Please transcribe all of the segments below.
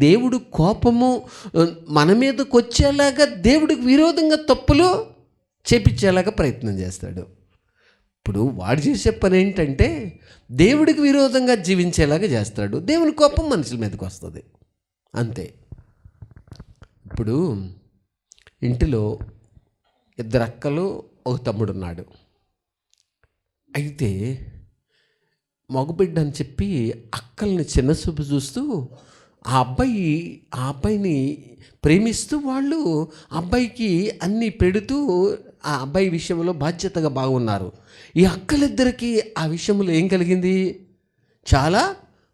దేవుడు కోపము మన మీదకి వచ్చేలాగా దేవుడికి విరోధంగా తప్పులు చేపించేలాగా ప్రయత్నం చేస్తాడు. ఇప్పుడు వాడు చేసే పని ఏంటంటే దేవుడికి విరోధంగా జీవించేలాగా చేస్తాడు. దేవుని కోపం మనుషుల మీదకి వస్తుంది, అంతే. ఇప్పుడు ఇంటిలో 2 అక్కలు, ఒక తమ్ముడు ఉన్నాడు. అయితే మగబిడ్డ అని చెప్పి అక్కల్ని చిన్నచూపు చూస్తూ ఆ అబ్బాయిని ప్రేమిస్తూ వాళ్ళు అబ్బాయికి అన్నీ పెడుతూ ఆ అబ్బాయి విషయంలో బాధ్యతగా బాగున్నారు. ఈ అక్కలిద్దరికీ ఆ విషయంలో ఏం కలిగింది? చాలా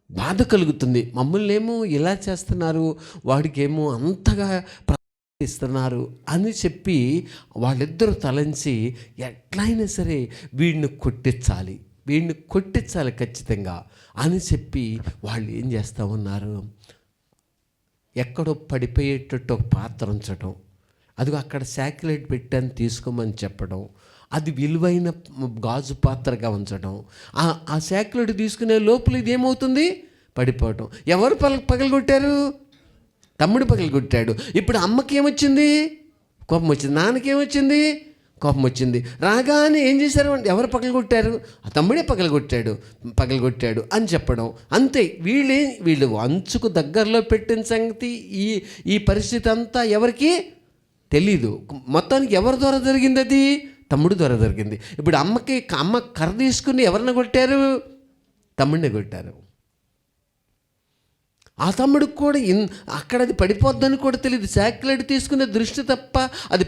బాధ కలుగుతుంది. మమ్మల్ని ఏమో ఇలా చేస్తున్నారు, వాడికేమో అంతగా ఇస్తున్నారు అని చెప్పి వాళ్ళిద్దరూ తలంచి ఎట్లయినా సరే వీడిని కొట్టించాలి ఖచ్చితంగా అని చెప్పి వాళ్ళు ఏం చేస్తూ ఉన్నారు, ఎక్కడో పడిపోయేటట్టు ఒక పాత్ర ఉంచడం, అదిగో అక్కడ శాక్యులేట్ పెట్టాను తీసుకోమని చెప్పడం, అది విలువైన గాజు పాత్రగా ఉంచడం. ఆ శాక్యులేట్ తీసుకునే లోపల ఇది ఏమవుతుంది? పడిపోవటం. ఎవరు పగలగొట్టారు? తమ్ముడు పగలగొట్టాడు. ఇప్పుడు అమ్మకి ఏమొచ్చింది? కోపం వచ్చింది. నాన్నకేమొచ్చింది? కోపం వచ్చింది. రాగానే ఏం చేశారు? ఎవరు పగలగొట్టారు? ఆ తమ్ముడే పగలగొట్టాడు అని చెప్పడం, అంతే. వీళ్ళు అంచుకు దగ్గరలో పెట్టిన సంగతి ఈ పరిస్థితి అంతా ఎవరికి తెలీదు. మొత్తానికి ఎవరి ద్వారా జరిగింది? అది తమ్ముడు ద్వారా జరిగింది. ఇప్పుడు అమ్మ కర్ర తీసుకుని ఎవరిని కొట్టారు? తమ్ముడిని కొట్టారు. ఆ తమ్ముడికి కూడా అక్కడ అది పడిపోద్దని కూడా తెలియదు. శాక్యులేట్ తీసుకునే దృష్టి తప్ప అది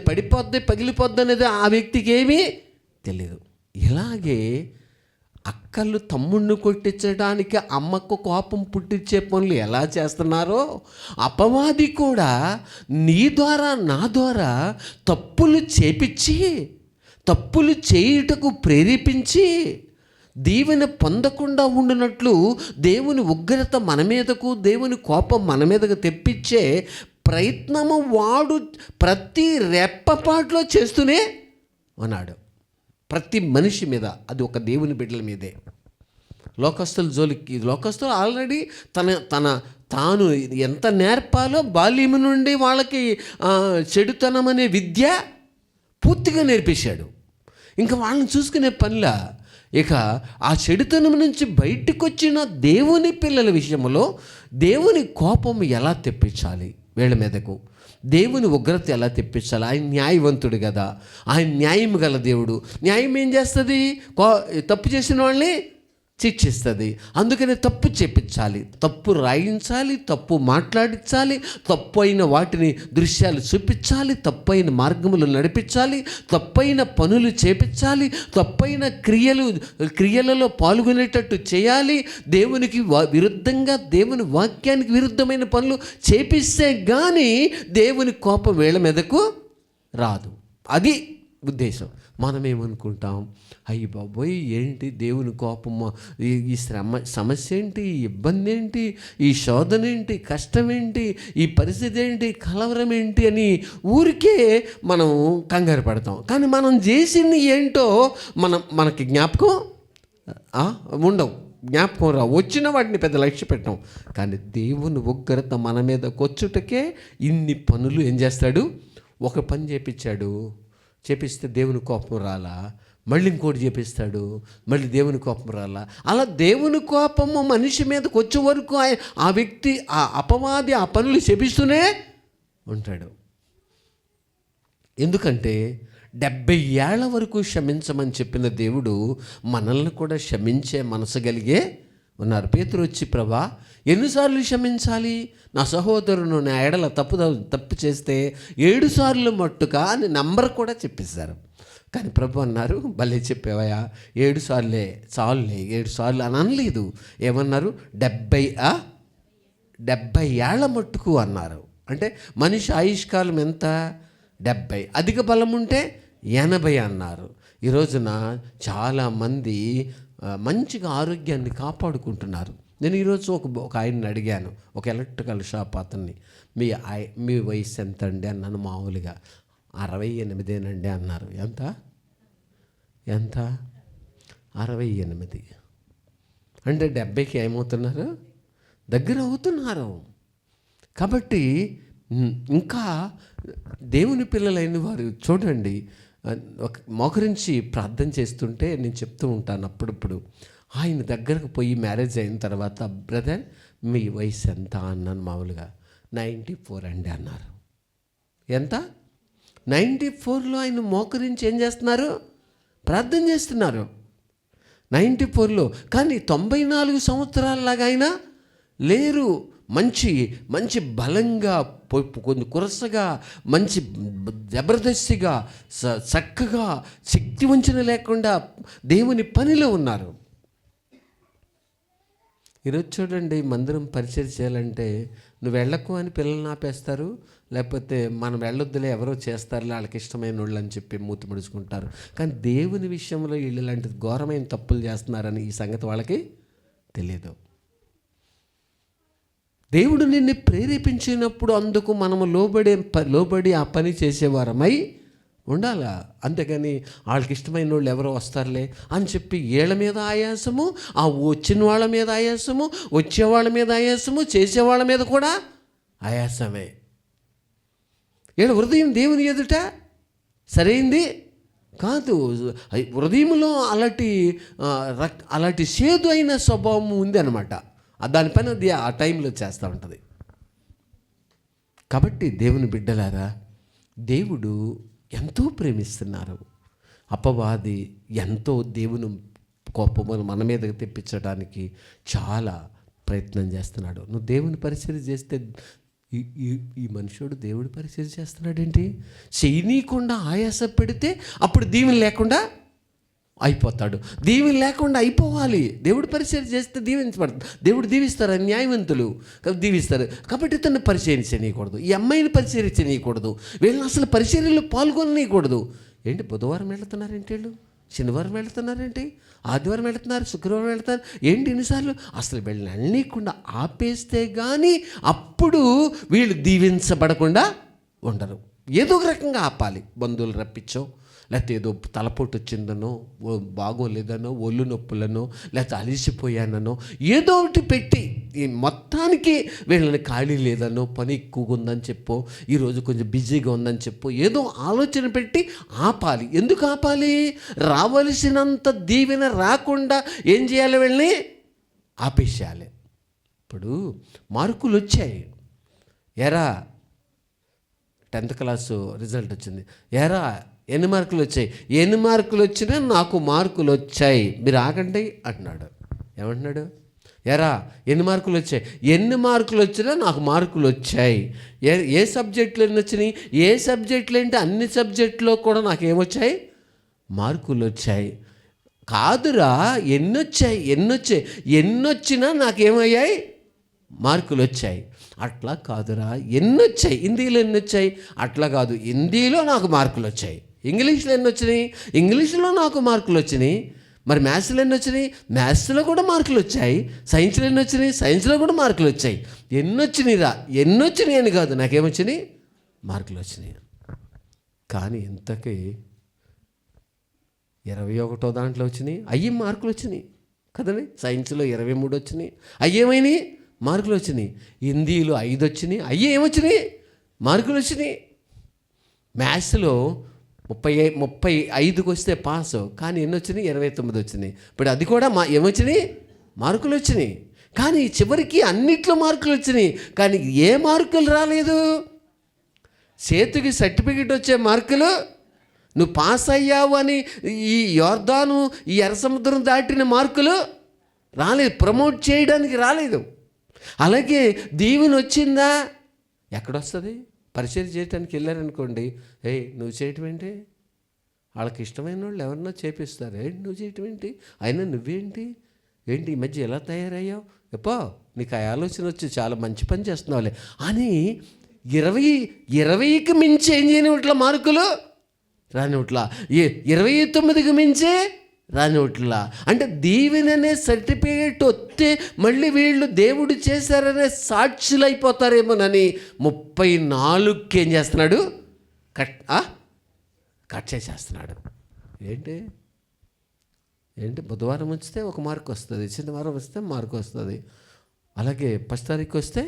పగిలిపోద్ది అనేది ఆ వ్యక్తికి ఏమీ తెలియదు. ఇలాగే అక్కలు తమ్ముడిని కొట్టించడానికి అమ్మకు కోపం పుట్టించే పనులు ఎలా చేస్తున్నారో అపవాది కూడా నీ ద్వారా నా ద్వారా తప్పులు చేపించి, తప్పులు చేయుటకు ప్రేరేపించి, దీవెన పొందకుండా ఉండినట్లు దేవుని ఉగ్రత మన మీదకు, దేవుని కోపం మన మీదకు తెప్పించే ప్రయత్నము వాడు ప్రతి రెప్పపాట్లో చేస్తూనే ఉన్నాడు. ప్రతి మనిషి మీద, అది ఒక దేవుని బిడ్డల మీదే. లోకస్తులు ఆల్రెడీ తాను ఎంత నేర్పాలో బాల్యము నుండి వాళ్ళకి చెడుతనం అనే విద్య పూర్తిగా నేర్పించాడు. ఇంకా వాళ్ళని చూసుకునే పనిలా. ఇక ఆ చెడుతనం నుంచి బయటకు వచ్చిన దేవుని పిల్లల విషయంలో దేవుని కోపం ఎలా తెప్పించాలి వీళ్ళ మీదకు, దేవుని ఉగ్రత ఎలా తెప్పించాలి? ఆయన న్యాయవంతుడు కదా, ఆయన న్యాయం గల దేవుడు. న్యాయం ఏం చేస్తుంది? తప్పు చేసిన వాళ్ళని శిక్షిస్తుంది. అందుకని తప్పు చేపించాలి, తప్పు రాయించాలి, తప్పు మాట్లాడించాలి, తప్పు అయిన వాటిని దృశ్యాలు చూపించాలి, తప్పైన మార్గములు నడిపించాలి, తప్పైన పనులు చేపించాలి, తప్పైన క్రియలలో పాల్గొనేటట్టు చేయాలి. దేవునికి విరుద్ధంగా, దేవుని వాక్యానికి విరుద్ధమైన పనులు చేపిస్తే కానీ దేవుని కోపం వీళ్ళ మీదకు రాదు. అది ఉద్దేశం. మనమేమనుకుంటాం, అయ్యి బాబోయ్ ఏంటి దేవుని కోపము, ఈ సమస్య ఏంటి, ఈ ఇబ్బంది ఏంటి, ఈ శోధన ఏంటి, కష్టం ఏంటి, ఈ పరిస్థితి ఏంటి, కలవరం ఏంటి అని ఊరికే మనం కంగారు పడతాం. కానీ మనం చేసింది ఏంటో మనకి జ్ఞాపకం ఉండవు, జ్ఞాపకం రావు. వచ్చిన వాటిని పెద్ద లక్ష్య పెట్టాం. కానీ దేవుని ఉగ్రత మన మీద కొచ్చుటకే ఇన్ని పనులు ఏం చేస్తాడు? ఒక పని చేపిస్తే దేవుని కోపం రాలా, మళ్ళీ ఇంకోటి చేపిస్తాడు, మళ్ళీ దేవుని కోపం రాలా. అలా దేవుని కోపము మనిషి మీదకి వచ్చే వరకు ఆ వ్యక్తి, ఆ అపవాది ఆ పనులు చేపిస్తూనే ఉంటాడు. ఎందుకంటే 70 ఏళ్ల వరకు క్షమించమని చెప్పిన దేవుడు మనల్ని కూడా క్షమించే మనసు కలిగే ఉన్నారు. పేతురు వచ్చి, ప్రభా ఎన్నిసార్లు క్షమించాలి? నా సహోదరును నా ఎడల తప్పు చేస్తే 7 సార్లు మట్టుగా అని నంబర్ కూడా చెప్పేశారు. కానీ ప్రభు అన్నారు, భలే చెప్పేవయా, 7 సార్లే చాలులే, 7 సార్లు అని అనలేదు. ఏమన్నారు? 70 ఏళ్ల మట్టుకు అన్నారు. అంటే మనిషి ఆయుష్కాలం ఎంత? 70. అధిక బలం ఉంటే 80 అన్నారు. ఈ రోజున చాలామంది మంచిగా ఆరోగ్యాన్ని కాపాడుకుంటున్నారు. నేను ఈరోజు ఒక ఆయన్ని అడిగాను, ఒక ఎలక్ట్రికల్ షాప్ అతన్ని, మీ వయసు ఎంత అండి అన్నాను. మామూలుగా 68 అన్నారు. ఎంత 68 అంటే 70కి ఏమవుతున్నారు? దగ్గర అవుతున్నారు. కాబట్టి ఇంకా దేవుని పిల్లలైన వారు చూడండి, ఒక మోకరించి ప్రార్థన చేస్తుంటే నేను చెప్తూ ఉంటాను అప్పుడప్పుడు. ఆయన దగ్గరకు పోయి మ్యారేజ్ అయిన తర్వాత, బ్రదర్ మీ వయసు ఎంత అన్నాను. మామూలుగా 94 అండి అన్నారు. ఎంత? 94లో ఆయన మోకరించి ఏం చేస్తున్నారు? ప్రార్థన చేస్తున్నారు 94లో. కానీ 94 సంవత్సరాలలాగా ఆయన లేరు. మంచి మంచి బలంగా, కొన్ని కురసగా, మంచి జబర్దస్తిగా, చక్కగా, శక్తి వంచన లేకుండా దేవుని పనిలో ఉన్నారు. ఈరోజు చూడండి, మందిరం పరిచయం చేయాలంటే నువ్వు వెళ్ళకు అని పిల్లల్ని ఆపేస్తారు, లేకపోతే మనం వెళ్ళొద్దులే ఎవరో చేస్తారులే వాళ్ళకి ఇష్టమైన వాళ్ళు అని చెప్పి మూతి ముడుచుకుంటారు. కానీ దేవుని విషయంలో వీళ్ళు ఇలాంటి ఘోరమైన తప్పులు చేస్తున్నారని ఈ సంగతి వాళ్ళకి తెలియదు. దేవుడు నిన్ను ప్రేరేపించినప్పుడు అందుకు మనము లోబడి ఆ పని చేసేవారమై ఉండాలా. అంతేగాని వాళ్ళకి ఇష్టమైన వాళ్ళు ఎవరో వస్తారులే అని చెప్పి వీళ్ళ మీద ఆయాసము, ఆ వచ్చిన వాళ్ళ మీద ఆయాసము, వచ్చేవాళ్ళ మీద ఆయాసము, చేసేవాళ్ళ మీద కూడా ఆయాసమే. వీళ్ళ హృదయం దేవుని ఎదుట సరైంది కాదు. హృదయంలో అలాంటి చేదు అయిన స్వభావం ఉంది అనమాట. దానిపైన అది ఆ టైంలో చేస్తూ ఉంటుంది. కాబట్టి దేవుని బిడ్డలారా, దేవుడు ఎంతో ప్రేమిస్తున్నారు. అపవాది ఎంతో దేవుని కోపమును మన మీదకి తెప్పించడానికి చాలా ప్రయత్నం చేస్తున్నాడు. నువ్వు దేవుని పరిచర్య చేస్తే ఈ మనుషుడు దేవుడి పరిచర్య చేస్తున్నాడేంటి? చేయనీయకుండా ఆయాస పెడితే అప్పుడు దీవెన లేకుండా అయిపోతాడు. దీవెన లేకుండా అయిపోవాలి. దేవుడు పరిచర్య చేస్తే దీవించబడుతుంది. దేవుడు దీవిస్తారు, న్యాయవంతులు దీవిస్తారు. కాబట్టి తను పరిచర్య చేయకూడదు, ఈ అమ్మాయిని పరిచర్య చేయకూడదు, వీళ్ళని అసలు పరిచర్యలో పాల్గొనకూడదు. ఏంటి బుధవారం వెళుతున్నారేంటి, వీళ్ళు శనివారం వెళుతున్నారేంటి, ఆదివారం వెళుతున్నారు, శుక్రవారం వెళుతున్నారు ఏంటి ఎన్నిసార్లు? అసలు వీళ్ళని అన్నీకుండా ఆపేస్తే కానీ అప్పుడు వీళ్ళు దీవించబడకుండా ఉండరు. ఏదో ఒక రకంగా ఆపాలి. బంధువులు రప్పించో, లేకపోతే ఏదో తలపోటు వచ్చిందనో, బాగోలేదనో, ఒళ్ళు నొప్పులనో, లేకపోతే అలిసిపోయానో ఏదో ఒకటి పెట్టి ఈ మొత్తానికి వీళ్ళని ఖాళీ లేదనో, పని ఎక్కువగా ఉందని చెప్పో, ఈరోజు కొంచెం బిజీగా ఉందని చెప్పో, ఏదో ఆలోచన పెట్టి ఆపాలి. ఎందుకు ఆపాలి? రావలసినంత దీవెన రాకుండా ఏం చేయాలి? వీళ్ళని ఆపేసేయాలి. ఇప్పుడు మార్కులు వచ్చాయి, ఎరా 10th క్లాసు రిజల్ట్ వచ్చింది, ఎరా ఎన్ని మార్కులు వచ్చాయి? ఎన్ని మార్కులు వచ్చినా నాకు మార్కులు వచ్చాయి, మీరు ఆగండి అంటున్నాడు. ఏమంటున్నాడు? ఎరా ఎన్ని మార్కులు వచ్చాయి? ఎన్ని మార్కులు వచ్చినా నాకు మార్కులు వచ్చాయి. ఏ సబ్జెక్టులు ఎన్ని వచ్చినాయి? ఏ సబ్జెక్టులు ఏంటి? అన్ని సబ్జెక్టులో కూడా నాకు ఏమొచ్చాయి? మార్కులు వచ్చాయి. కాదురా, ఎన్నొచ్చినా నాకేమయ్యాయి? మార్కులు వచ్చాయి. అట్లా కాదురా, ఎన్నొచ్చాయి? హిందీలో ఎన్నొచ్చాయి? అట్లా కాదు, హిందీలో నాకు మార్కులు వచ్చాయి. ఇంగ్లీష్లో ఎన్ని వచ్చినాయి? ఇంగ్లీష్లో నాకు మార్కులు వచ్చినాయి. మరి మ్యాథ్స్లో ఎన్ని వచ్చినాయి? మ్యాథ్స్లో కూడా మార్కులు వచ్చాయి. సైన్స్లో ఎన్ని వచ్చినాయి? సైన్స్లో కూడా మార్కులు వచ్చాయి. ఎన్నొచ్చినాయి అని కాదు, నాకేమొచ్చినాయి? మార్కులు వచ్చినాయి. కానీ ఇంతకీ 21వ దాంట్లో వచ్చినాయి, అయ్యి మార్కులు వచ్చినాయి కదండి. సైన్స్లో 23 వచ్చినాయి, అయ్యేమైనాయి? మార్కులు వచ్చినాయి. హిందీలో 5 వచ్చినాయి, అయ్యి ఏమొచ్చినాయి? మార్కులు వచ్చినాయి. మ్యాథ్స్లో 35కి వస్తే పాస్, కానీ ఎన్ని వచ్చినాయి? 29 వచ్చినాయి. ఇప్పుడు అది కూడా ఏమొచ్చినాయి? మార్కులు వచ్చినాయి. కానీ చివరికి అన్నిట్లో మార్కులు వచ్చినాయి, కానీ ఏ మార్కులు రాలేదు? చేతికి సర్టిఫికెట్ వచ్చే మార్కులు, నువ్వు పాస్ అయ్యావు అని ఈ యోర్దాను, ఈ ఎర్ర సముద్రం దాటిన మార్కులు రాలేదు, ప్రమోట్ చేయడానికి రాలేదు. అలాగే దీవెన వచ్చిందా? ఎక్కడొస్తుంది? పరిచయం చేయడానికి వెళ్ళారనుకోండి, నువ్వు చేయటం ఏంటి? వాళ్ళకి ఇష్టమైన వాళ్ళు ఎవరన్నా చేపిస్తారు, నువ్వు చేయటం ఏంటి? అయినా నువ్వేంటి ఈ మధ్య ఎలా తయారయ్యావు? ఎప్పో నీకు ఆ ఆలోచన వచ్చి చాలా మంచి పని చేస్తున్నావులే అని 20కి మించి ఏం చేయనివట్లా మార్కులు రానివట్లా, 29కి మించి రానివట్లా. అంటే దీవెననే సర్టిఫికేట్ వస్తే మళ్ళీ వీళ్ళు దేవుడు చేశారనే సాక్షులు అయిపోతారేమోనని 34కి ఏం చేస్తున్నాడు? కట్ చేసేస్తున్నాడు. ఏంటి బుధవారం వస్తే 1 మార్కు వస్తుంది, శనివారం వస్తే మార్కు వస్తుంది, అలాగే 1 తారీఖు వస్తే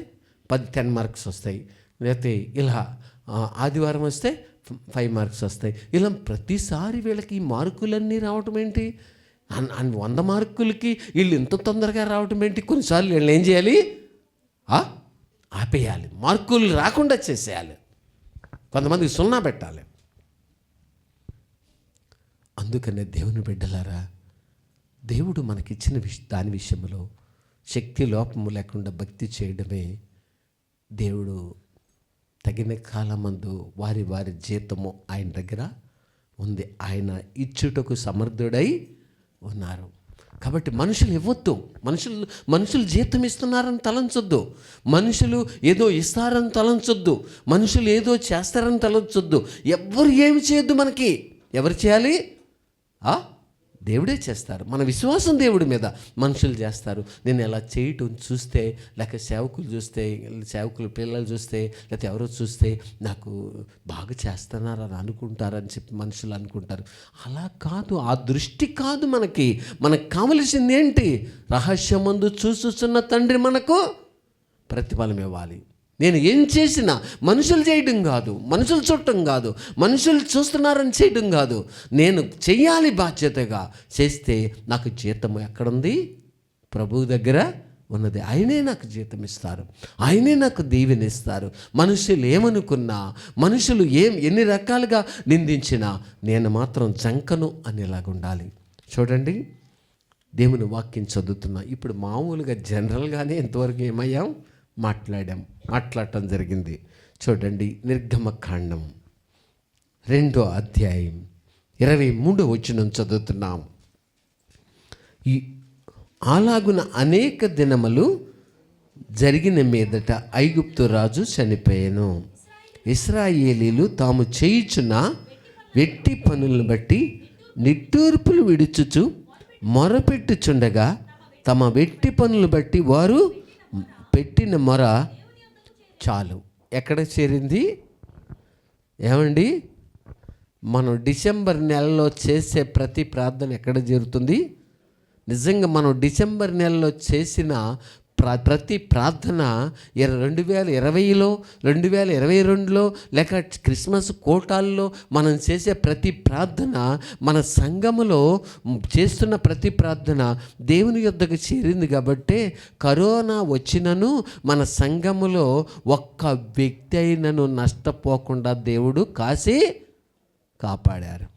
10 మార్క్స్ వస్తాయి. లేకపోతే ఇలా ఆదివారం వస్తే 5 మార్క్స్ వస్తాయి. ఇలా ప్రతిసారి వీళ్ళకి ఈ మార్కులన్నీ రావటం ఏంటి? 100 మార్కులకి వీళ్ళు ఇంత తొందరగా రావటం ఏంటి? కొన్నిసార్లు వీళ్ళు ఏం చేయాలి? ఆపేయాలి, మార్కులు రాకుండా చేసేయాలి, కొంతమందికి 0 పెట్టాలి. అందుకనే దేవుని బిడ్డలారా, దేవుడు మనకిచ్చిన దాని విషయంలో శక్తి లోపము లేకుండా భక్తి చేయడమే దేవుడు తగిన కాలమందు వారి వారి జీతము ఆయన దగ్గర ఉంది. ఆయన ఇచ్చుటకు సమర్థుడై ఉన్నారు. కాబట్టి మనుషులు ఇవ్వద్దు, మనుషులు జీతం ఇస్తున్నారని తలంచొద్దు, మనుషులు ఏదో ఇస్తారని తలంచొద్దు, మనుషులు ఏదో చేస్తారని తలంచొద్దు. ఎవ్వరు ఏమి చేయొద్దు. మనకి ఎవరు చేయాలి? దేవుడే చేస్తారు. మన విశ్వాసం దేవుడి మీద. మనుషులు చేస్తారు. నేను ఎలా చేయటం చూస్తే, లేక సేవకులు చూస్తే, సేవకులు పిల్లలు చూస్తే, లేకపోతే ఎవరో చూస్తే నాకు బాగా చేస్తున్నారని అనుకుంటారని చెప్పి మనుషులు అనుకుంటారు. అలా కాదు, ఆ దృష్టి కాదు మనకు కావలసింది ఏంటి? రహస్యమందు చూస్తున్న తండ్రి మనకు ప్రతిఫలం ఇవ్వాలి. నేను ఏం చేసినా మనుషులు చేయడం కాదు, మనుషులు చూడటం కాదు, మనుషులు చూస్తున్నారని చేయడం కాదు, నేను చెయ్యాలి బాధ్యతగా. చేస్తే నాకు జీతం ఎక్కడుంది? ప్రభువు దగ్గర ఉన్నది. ఆయనే నాకు జీతం ఇస్తారు, ఆయనే నాకు దీవెనిస్తారు. మనుషులు ఏమనుకున్నా, మనుషులు ఎన్ని రకాలుగా నిందించినా నేను మాత్రం జంకను అనేలాగా ఉండాలి. చూడండి, దేవుని వాక్యం చదువుతున్నా. ఇప్పుడు మామూలుగా జనరల్గానే ఎంతవరకు ఏమయ్యాం? మాట్లాడటం జరిగింది. చూడండి, నిర్గమకాండం 2వ అధ్యాయం 23వ వచనం చదువుతున్నాం. అలాగున అనేక దినములు జరిగిన మీదట ఐగుప్తు రాజు చనిపోయాను. ఇశ్రాయేలీలు తాము చేయుచున్న వెట్టి పనులను బట్టి నిట్టూర్పులు విడుచుచు మొరపెట్టుచుండగా తమ వెట్టి పనులు బట్టి వారు పెట్టిన మొర చాలు. ఎక్కడ చేరింది? ఏమండి, మనం డిసెంబర్ నెలలో చేసే ప్రతి ప్రార్థన ఎక్కడ చేరుతుంది? నిజంగా మనం డిసెంబర్ నెలలో చేసిన ప్రతి ప్రార్థన 2020లో 2022లో లేక క్రిస్మస్ కోటాల్లో మనం చేసే ప్రతి ప్రార్థన, మన సంఘములో చేస్తున్న ప్రతి ప్రార్థన దేవుని యొద్దకు చేరింది. కాబట్టి కరోనా వచ్చినను మన సంఘములో ఒక్క వ్యక్తి అయినను నష్టపోకుండా దేవుడు కాపాడారు.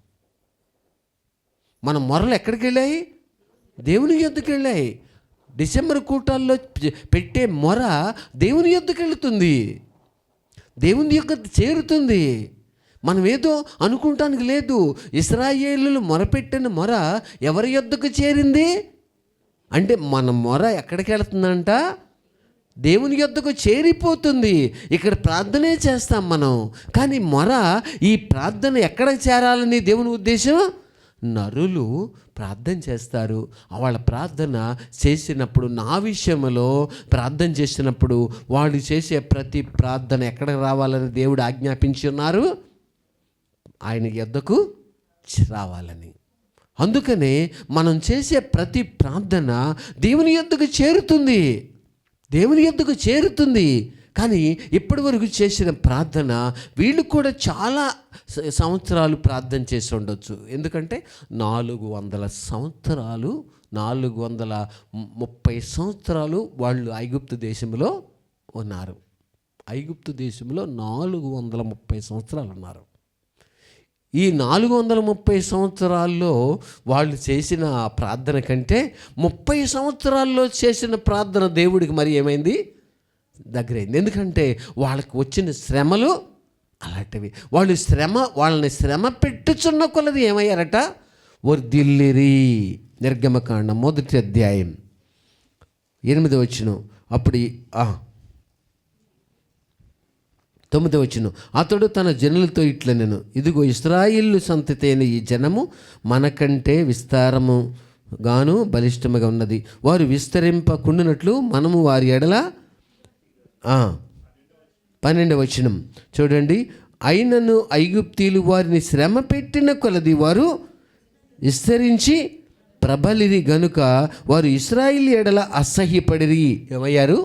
మన మొరలు ఎక్కడికి వెళ్ళాయి? దేవుని యొద్దకు వెళ్ళాయి. డిసెంబర్ కూటాల్లో పెట్టే మొర దేవుని యొద్దకు వెళుతుంది, దేవుని యొక్క చేరుతుంది. మనం ఏదో అనుకుంటానికి లేదు. ఇశ్రాయేలీయులు మొరపెట్టిన మొర ఎవరి యొద్దకు చేరింది అంటే మన మొర ఎక్కడికి వెళుతుందంట? దేవుని యొద్దకు చేరిపోతుంది. ఇక్కడ ప్రార్థనే చేస్తాం మనం, కానీ మొర, ఈ ప్రార్థన ఎక్కడికి చేరాలని దేవుని ఉద్దేశం? నరులు ప్రార్థన చేస్తారు. వాళ్ళ ప్రార్థన చేసినప్పుడు, నా విషయంలో ప్రార్థన చేసినప్పుడు వాళ్ళు చేసే ప్రతి ప్రార్థన ఎక్కడికి రావాలని దేవుడు ఆజ్ఞాపించి ఉన్నారు? ఆయన యొద్దకు రావాలని. అందుకనే మనం చేసే ప్రతి ప్రార్థన దేవుని యొద్దకు చేరుతుంది, దేవుని యొద్దకు చేరుతుంది. కానీ ఇప్పటి వరకు చేసిన ప్రార్థన వీళ్ళు కూడా చాలా సంవత్సరాలు ప్రార్థన చేసి ఉండొచ్చు. ఎందుకంటే 430 సంవత్సరాలు వాళ్ళు ఐగుప్తు దేశంలో ఉన్నారు. ఐగుప్తు దేశంలో 430 సంవత్సరాలు ఉన్నారు. ఈ 430 సంవత్సరాల్లో వాళ్ళు చేసిన ప్రార్థన కంటే 30 సంవత్సరాల్లో చేసిన ప్రార్థన దేవుడికి మరి ఏమైంది? దగ్గరైంది. ఎందుకంటే వాళ్ళకి వచ్చిన శ్రమలు అలాంటివి. వాళ్ళని శ్రమ పెట్టుచున్న కొలది ఏమయ్యారట? వర్ధిల్లిరి. నిర్గమకాండం 1వ అధ్యాయం 8వ వచనం. అప్పుడు 9వ వచనం. అతడు తన జనులతో ఇట్లనెను, ఇదిగో ఇశ్రాయేలు సంతతి అయిన ఈ జనము మనకంటే విస్తారము గాను బలిష్టముగా ఉన్నది. వారు విస్తరింపకుండునట్లు మనము వారి ఎడల 12వ వచనం చూడండి. అయినను ఐగుప్తీయులు వారిని శ్రమ పెట్టిన కొలది వారు విస్తరించి ప్రబలిరి గనుక వారు ఇశ్రాయేలు ఎడల అసహ్యపడిరి. ఏమయ్యారు?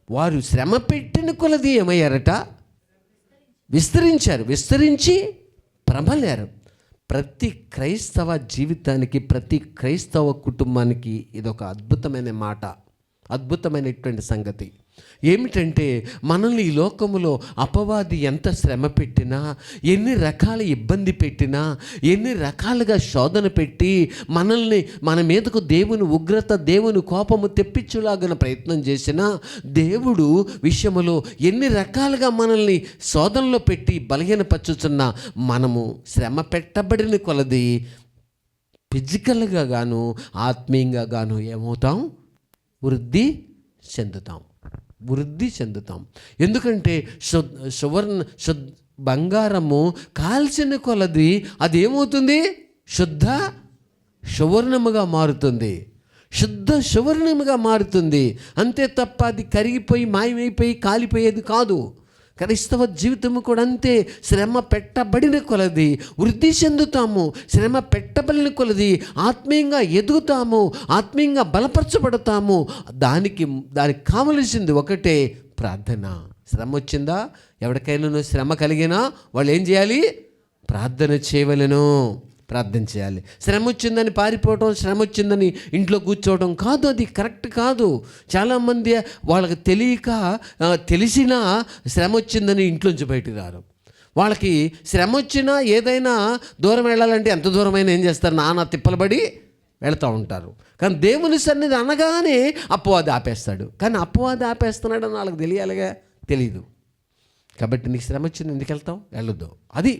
వారు శ్రమ పెట్టిన కొలది ఏమయ్యారట? విస్తరించి ప్రబలారు. ప్రతి క్రైస్తవ జీవితానికి, ప్రతి క్రైస్తవ కుటుంబానికి ఇదొక అద్భుతమైన మాట, అద్భుతమైనటువంటి సంగతి. ఏమిటంటే, మనల్ని ఈ లోకములో అపవాది ఎంత శ్రమ పెట్టినా, ఎన్ని రకాల ఇబ్బంది పెట్టినా, ఎన్ని రకాలుగా శోధన పెట్టి మన మీదకు దేవుని ఉగ్రత, దేవుని కోపము తెప్పించులాగిన ప్రయత్నం చేసినా, దేవుడు విషయములో ఎన్ని రకాలుగా మనల్ని శోధనలో పెట్టి బలహీనపరుచుతున్న మనము శ్రమ పెట్టబడిన కొలది ఫిజికల్గా గాను ఆత్మీయంగా గాను ఏమవుతాం? వృద్ధి చెందుతాం. ఎందుకంటే బంగారము కాల్చిన కొలది అది ఏమవుతుంది? శుద్ధ సువర్ణముగా మారుతుంది. అంతే తప్ప అది కరిగిపోయి మాయమైపోయి కాలిపోయేది కాదు. క్రైస్తవ జీవితము కూడా అంతే. శ్రమ పెట్టబడిన కొలది వృద్ధి చెందుతాము. శ్రమ పెట్టబడిన కొలది ఆత్మీయంగా ఎదుగుతాము, ఆత్మీయంగా బలపరచబడతాము. దానికి కావలసింది ఒకటే, ప్రార్థన. శ్రమ వచ్చిందా? ఎవరికైనా శ్రమ కలిగినా వాళ్ళు ఏం చేయాలి? ప్రార్థన చేయాలి. శ్రమ వచ్చిందని పారిపోవటం, శ్రమ వచ్చిందని ఇంట్లో కూర్చోవడం కాదు. అది కరెక్ట్ కాదు. చాలామంది వాళ్ళకి తెలిసినా శ్రమ వచ్చిందని ఇంట్లోంచి బయటకు రారు. వాళ్ళకి శ్రమ వచ్చినా ఏదైనా దూరం వెళ్ళాలంటే ఎంత దూరమైనా ఏం చేస్తారు? నానా తిప్పలబడి వెళుతూ ఉంటారు. కానీ దేవుని సన్నిధి అనగానే అపవాది ఆపేస్తాడు. కానీ అపవాది ఆపేస్తున్నాడని వాళ్ళకి తెలియాలిగా, తెలీదు. కాబట్టి నీకు శ్రమ వచ్చింది, ఎందుకు వెళ్తావు? వెళ్ళొద్దు. అది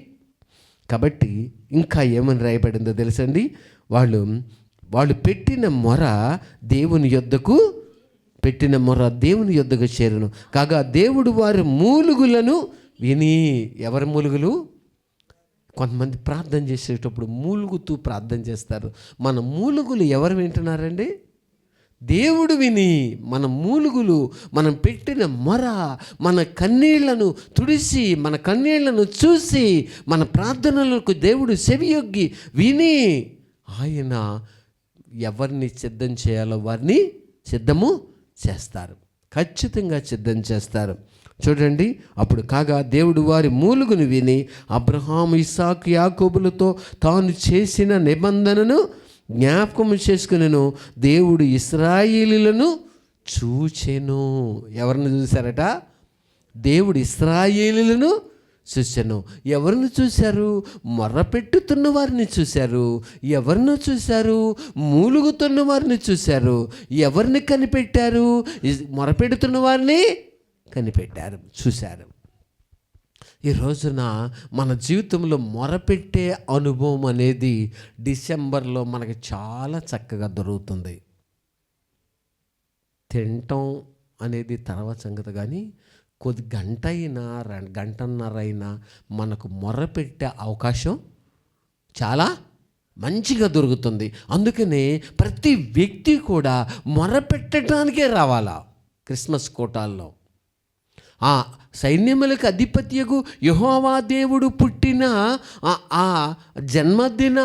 కాబట్టి ఇంకా ఏమని రాయబడిందో తెలుసండి? వాళ్ళు పెట్టిన మొర దేవుని యొద్దకు చేరును కాగా దేవుడు వారి మూలుగులను విని. ఎవరి మూలుగులు? కొంతమంది ప్రార్థన చేసేటప్పుడు మూలుగుతూ ప్రార్థన చేస్తారు. మన మూలుగులు ఎవరు వింటున్నారండి? దేవుడు విని మన మూలుగులు, మనం పెట్టిన మొర, మన కన్నీళ్లను తుడిసి, మన కన్నీళ్లను చూసి, మన ప్రార్థనలకు దేవుడు చెవియొగ్గి విని ఆయన ఎవరిని సిద్ధం చేయాలో వారిని సిద్ధము చేస్తారు. ఖచ్చితంగా సిద్ధం చేస్తారు. చూడండి, అప్పుడు కాగా దేవుడు వారి మూలుగును విని అబ్రహాము, ఇస్సాకు, యాకోబులతో తాను చేసిన నిబంధనను జ్ఞాపకం చేసుకునేను. దేవుడు ఇశ్రాయేలీయులను చూచెను. ఎవరిని చూశారట? దేవుడు ఇశ్రాయేలీయులను చూశాను. ఎవరిని చూశారు? మొర్రపెట్టుతున్న వారిని చూశారు. ఎవరిని చూశారు? మూలుగుతున్న వారిని చూశారు. ఎవరిని కనిపెట్టారు? మొరపెడుతున్న వారిని కనిపెట్టారు, చూశారు. ఈ రోజున మన జీవితంలో మొరపెట్టే అనుభవం అనేది డిసెంబర్లో మనకి చాలా చక్కగా దొరుకుతుంది. తినటం అనేది తర్వాత సంగతి, కానీ కొద్ది గంటన్నర అయినా మనకు మొరపెట్టే అవకాశం చాలా మంచిగా దొరుకుతుంది. అందుకనే ప్రతి వ్యక్తి కూడా మొరపెట్టడానికే రావాలా. క్రిస్మస్ కోటాల్లో ఆ సైన్యములకు అధిపత్యకు యెహోవా దేవుడు పుట్టిన ఆ జన్మదిన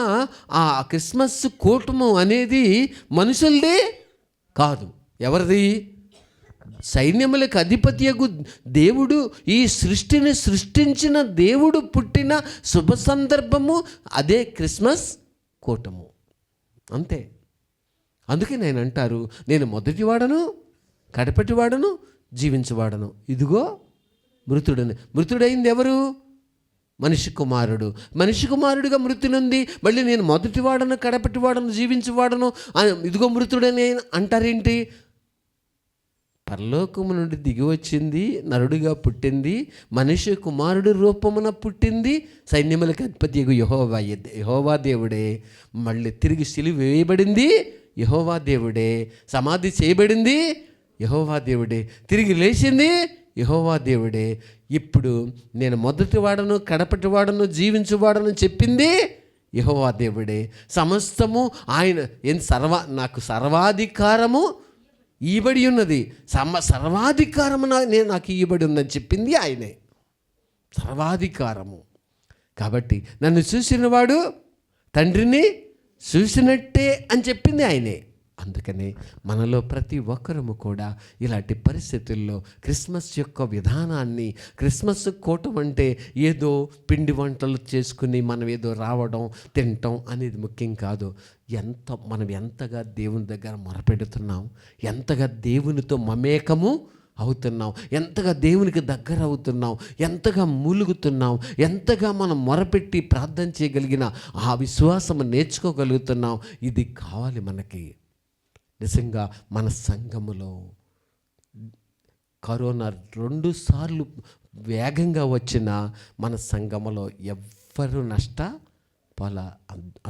ఆ క్రిస్మస్ కూటము అనేది మనుషులదే కాదు. ఎవరిది? సైన్యములకు అధిపత్యకు దేవుడు, ఈ సృష్టిని సృష్టించిన దేవుడు పుట్టిన శుభ సందర్భము అదే క్రిస్మస్ కూటము. అంతే. అందుకే నేను అంటారు, నేను మొదటివాడను, కడపటివాడను, జీవించువాడను. ఇదిగో మృతుడైంది ఎవరు? మనిషి కుమారుడుగా మృతి నుండి మళ్ళీ నేను మొదటివాడను, కడపటివాడను, జీవించువాడను, ఇదిగో మృతుడని అంటారేంటి? పరలోకము నుండి దిగి వచ్చింది, నరుడిగా పుట్టింది, మనిషి కుమారుడు రూపమున పుట్టింది, సైన్యములకు అధిపతియగు యెహోవా దేవుడే. మళ్ళీ తిరిగి సిలువ వేయబడింది యెహోవా దేవుడే. సమాధి చేయబడింది యెహోవా దేవుడే. తిరిగి లేచింది యెహోవా దేవుడే. ఇప్పుడు నేను మొదటివాడను, కడపటివాడను, జీవించువాడను చెప్పింది యెహోవా దేవుడే. సమస్తము ఆయన నాకు సర్వాధికారము ఇవ్వబడి ఉన్నది. సర్వాధికారము నాకు ఇవ్వబడి ఉందని చెప్పింది ఆయనే. సర్వాధికారము. కాబట్టి నన్ను చూసినవాడు తండ్రిని చూసినట్టే అని చెప్పింది ఆయనే. అందుకనే మనలో ప్రతి ఒక్కరము కూడా ఇలాంటి పరిస్థితుల్లో క్రిస్మస్ యొక్క విధానాన్ని, క్రిస్మస్ కూటం అంటే ఏదో పిండి వంటలు చేసుకుని మనం ఏదో రావడం తినటం అనేది ముఖ్యం కాదు. మనం ఎంతగా దేవుని దగ్గర మొరపెడుతున్నాం, ఎంతగా దేవునితో మమేకము అవుతున్నాం, ఎంతగా దేవునికి దగ్గర అవుతున్నాం, ఎంతగా మూలుగుతున్నాం, ఎంతగా మనం మొరపెట్టి ప్రార్థన చేయగలిగిన ఆ విశ్వాసం నేర్చుకోగలుగుతున్నాం. ఇది కావాలి మనకి. నిజంగా మన సంఘములో కరోనా 2 సార్లు వేగంగా వచ్చిన మన సంఘములో ఎవ్వరూ నష్టపోలా.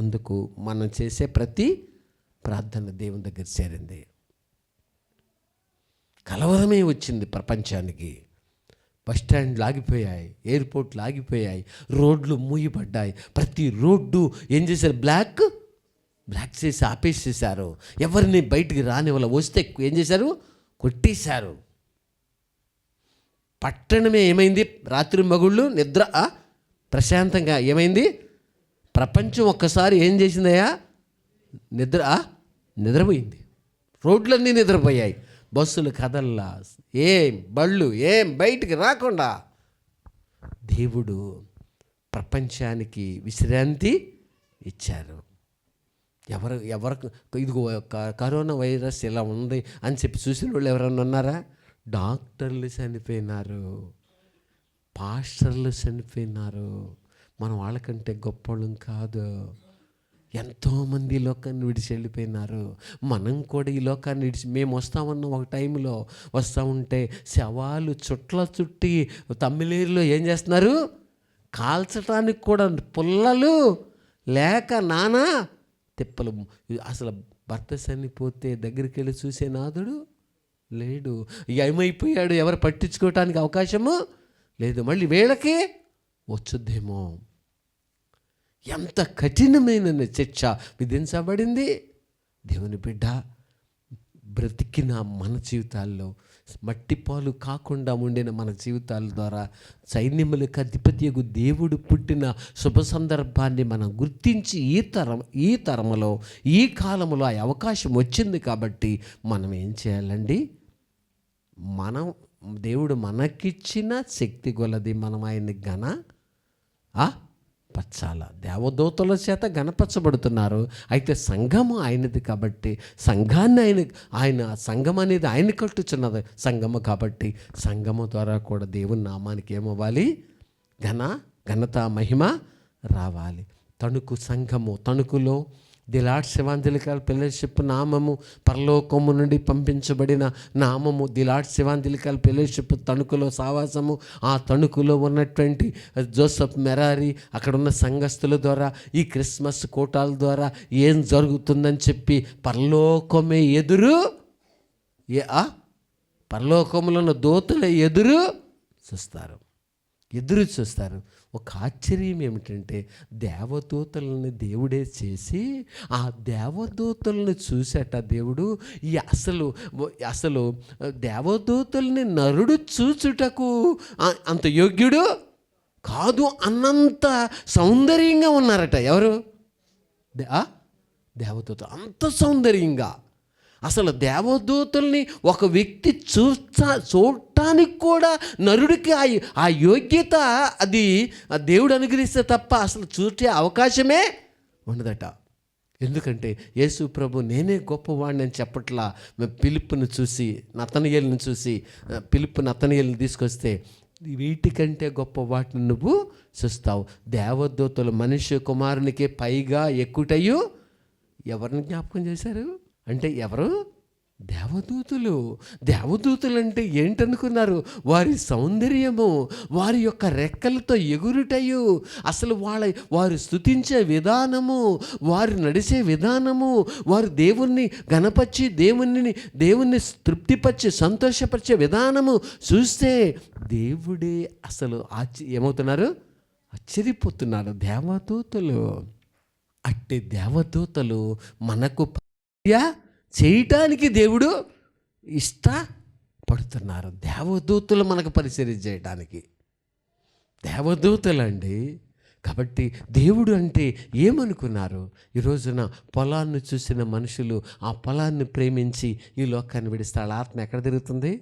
అందుకు మనం చేసే ప్రతి ప్రార్థన దేవుని దగ్గర చేరింది. కలవరమే వచ్చింది ప్రపంచానికి. బస్టాండ్లు ఆగిపోయాయి, ఎయిర్పోర్ట్లు ఆగిపోయాయి, రోడ్లు మూయబడ్డాయి. ప్రతి రోడ్డు ఏం చేశారు? బ్లాక్ చేసి ఆపేసేసారు. ఎవరిని బయటికి రానివ్వాల, వస్తే ఏం చేశారు? కొట్టేశారు. పట్టణమే ఏమైంది? రాత్రి మగుళ్ళు నిద్ర ప్రశాంతంగా ఏమైంది? ప్రపంచం ఒక్కసారి ఏం చేసిందయ్యా? నిద్రపోయింది. రోడ్లన్నీ నిద్రపోయాయి. బస్సులు కదల్లా, బళ్ళు బయటికి రాకుండా దేవుడు ప్రపంచానికి విశ్రాంతి ఇచ్చారు. ఎవరికి ఇదిగో కరోనా వైరస్ ఇలా ఉంది అని చెప్పి చూసిన వాళ్ళు ఎవరన్నా ఉన్నారా? డాక్టర్లు చనిపోయినారు, పాస్టర్లు చనిపోయినారు. మనం వాళ్ళకంటే గొప్పవాళ్ళం కాదు. ఎంతోమంది ఈ లోకాన్ని విడిచి వెళ్ళిపోయినారు. మనం కూడా ఈ లోకాన్ని విడిచి మేము వస్తామన్న ఒక టైంలో వస్తూ ఉంటే శవాలు చుట్టి తమ్మిలేరులో ఏం చేస్తున్నారు? కాల్చడానికి కూడా పుల్లలు లేక నానా తిప్పలు. అసలు భర్త చనిపోతే దగ్గరికి వెళ్ళి చూసే నాదుడు లేడు. ఏమైపోయాడు? ఎవరు పట్టించుకోవటానికి అవకాశము లేదు. మళ్ళీ వీళ్ళకి వచ్చుద్దేమో. ఎంత కఠినమైన శిక్ష విధించబడింది. దేవుని బిడ్డ, బ్రతికిన మన జీవితాల్లో మట్టిపాలు కాకుండా ఉండిన మన జీవితాల ద్వారా సైన్యములకు అధిపతియగు దేవుడు పుట్టిన శుభ సందర్భాన్ని మనం గుర్తించి ఈ తరములో ఈ కాలంలో ఆ అవకాశం వచ్చింది కాబట్టి మనం ఏం చేయాలండి? దేవుడు మనకిచ్చిన శక్తి కొలది మనం ఆయన్ని పచ్చాల. దేవదూతల చేత గణపరచబడుతున్నారు. అయితే సంఘము ఆయనది కాబట్టి సంఘాన్ని ఆయన సంఘం అనేది ఆయన కట్టుచున్నది సంఘము కాబట్టి సంఘము ద్వారా కూడా దేవుని నామానికి ఏమవ్వాలి? ఘనత మహిమ రావాలి. తణుకులో ది లార్డ్స్ ఎవాంజలికల్ ఫెలోషిప్ నామము, పరలోకము నుండి పంపించబడిన నామము ది లార్డ్స్ ఎవాంజలికల్ ఫెలోషిప్ తణుకులో సావాసము. ఆ తణుకులో ఉన్నటువంటి జోసెఫ్ మెరారి, అక్కడ ఉన్న సంఘస్థుల ద్వారా ఈ క్రిస్మస్ కూటాల ద్వారా ఏం జరుగుతుందని చెప్పి పరలోకమే పరలోకంలో ఉన్న దూతలు ఎదురు చూస్తారు. ఒక ఆశ్చర్యం ఏమిటంటే దేవదూతలను దేవుడే చేసి ఆ దేవదూతలను చూసేట దేవుడు అసలు దేవదూతల్ని నరుడు చూచుటకు అంత యోగ్యుడు కాదు అన్నంత సౌందర్యంగా ఉన్నారట. ఎవరు? దేవదూత అంత సౌందర్యంగా. అసలు దేవదూతల్ని ఒక వ్యక్తి చూడటానికి కూడా నరుడికి ఆ యోగ్యత అది దేవుడు అనుగ్రహిస్తే తప్ప అసలు చూసే అవకాశమే ఉండదట. ఎందుకంటే యేసు ప్రభు నేనే గొప్పవాడిని అని చెప్పట్లా. ఫిలిప్పును చూసి నతనయేలుని తీసుకొస్తే వీటికంటే గొప్ప వాటిని నువ్వు చూస్తావు. దేవదూతలు మనుష్య కుమారునికే పైగా ఎక్కుటయు ఎవరిని జ్ఞాపకం చేశారు అంటే ఎవరు? దేవదూతలు అంటే ఏంటనుకున్నారు? వారి సౌందర్యము, వారి యొక్క రెక్కలతో ఎగురుటయు, అసలు వారు స్తుతించే విధానము, వారు నడిచే విధానము, వారు దేవుణ్ణి గణపరిచి దేవుణ్ణి తృప్తిపరిచి సంతోషపరిచే విధానము చూస్తే దేవుడే అసలు ఏమవుతున్నారు? ఆశ్చర్యపోతున్నారు దేవదూతలు. అట్టి దేవదూతలు మనకు చేయటానికి దేవుడు ఇష్టపడుతున్నారు. దేవదూతలు మనకు పరిచర్య చేయడానికి. దేవదూతలండి కాబట్టి దేవుడు అంటే ఏమనుకున్నారు? ఈ రోజున పొలాన్ని చూసిన మనుషులు ఆ పొలాన్ని ప్రేమించి ఈ లోకాన్ని విడిస్తే వాళ్ళ ఆత్మ ఎక్కడ తిరుగుతుంది?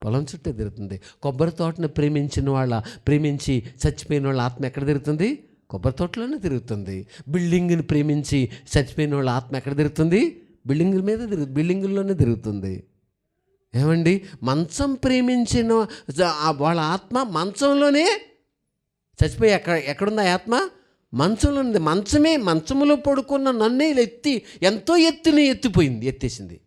పొలం చుట్టూ తిరుగుతుంది. కొబ్బరి తోటను ప్రేమించి చచ్చిపోయిన వాళ్ళ ఆత్మ ఎక్కడ తిరుగుతుంది? కొబ్బరి తోటలోనే తిరుగుతుంది. బిల్డింగ్ని ప్రేమించి చచ్చిపోయిన వాళ్ళ ఆత్మ ఎక్కడ తిరుగుతుంది? బిల్డింగుల్లోనే తిరుగుతుంది. ఏమండి, మంచం ప్రేమించిన వాళ్ళ ఆత్మ మంచంలోనే చచ్చిపోయి ఎక్కడుంది ఆ ఆత్మ? మంచంలో ఉంది. మంచములో పడుకున్న నన్నే ఎంతో ఎత్తేసింది.